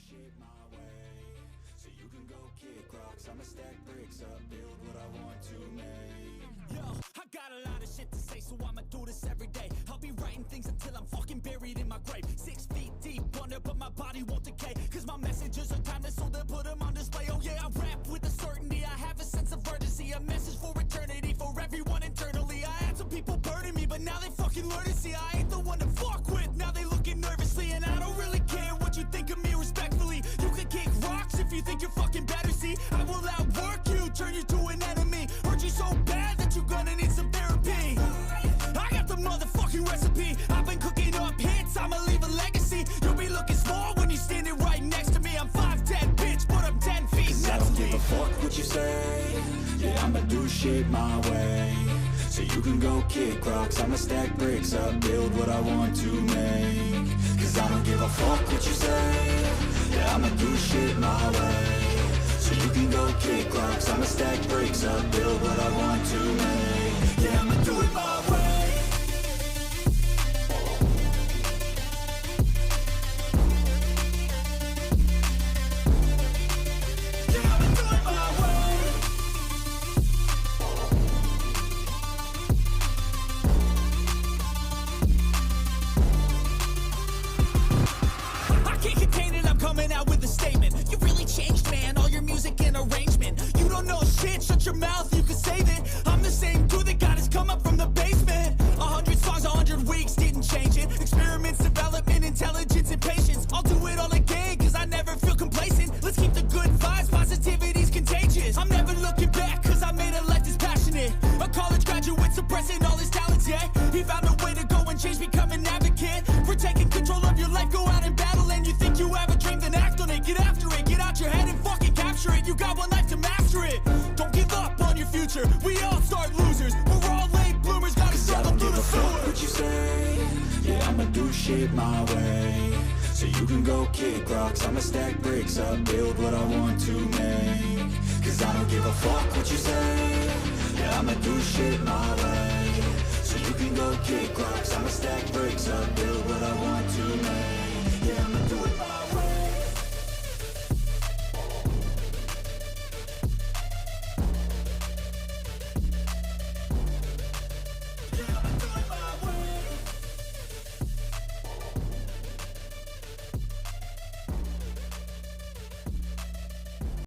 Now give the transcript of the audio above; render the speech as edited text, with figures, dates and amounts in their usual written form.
shit my way, so you can go kick rocks. I'ma stack bricks up, build what I want to make. Yo, I got a lot of shit to say, so I'ma do this every day. I'll be writing things until I'm fucking buried in my grave. 6 feet deep under, but my body won't decay, cause my messages are timeless, so they'll put them on display. Oh yeah, I rap with a certainty, I have a sense of urgency, a message for eternity, for everyone internally. I had some people burning me, but now they fucking learn to see I ain't the one to fuck with. Now they looking nervously, and I don't really care what you think of me, respectfully. You can kick rocks if you think you're fucking better, see I will outwork you, turn you to an enemy. Hurt you so bad that you're gonna need some therapy. I got the motherfucking recipe, I've been cooking up hits, I'ma leave a legacy. You'll be looking small when you're standing right next to me. I'm 5'10", bitch, but I'm 10 feet. Cause I don't give a fuck what you say, yeah, I'ma do shit my way. So you can go kick rocks, I'ma stack bricks up, build what I want to make. Cause I don't give a fuck what you say, yeah, I'ma do shit my way. So you can go kick rocks, I'ma stack bricks up, build what I want to make. Yeah, I'ma do it my way. Coming out with a statement. You really changed, man, all your music and arrangement. You don't know shit, shut your mouth, you can save it. I'm the same dude that got his come up from the basement. 100 songs, 100 weeks, didn't change it. Experiments, development, intelligence, and patience. I'll do it all again, cause I never feel complacent. Let's keep the good vibes, positivity's contagious. I'm never looking back, cause I made a life that's passionate. A college graduate suppressing all his talents, yeah. He found a way to go and change, become an advocate for taking control of your life, go out and battle. And you think you have a dream, then act on it, get after it, get out your head and fucking capture it. You got one life to master it. Don't give up on your future, we all start losers. We're all late bloomers, gotta struggle through the sewer. What you say, yeah, I'ma do shit my way. So you can go kick rocks, I'ma stack bricks up, build what I want to make. Cause I don't give a fuck what you say, yeah, I'ma do shit my way. So you can go kick rocks, I'ma stack bricks up, build what I want to make. Yeah, I'ma do it my way.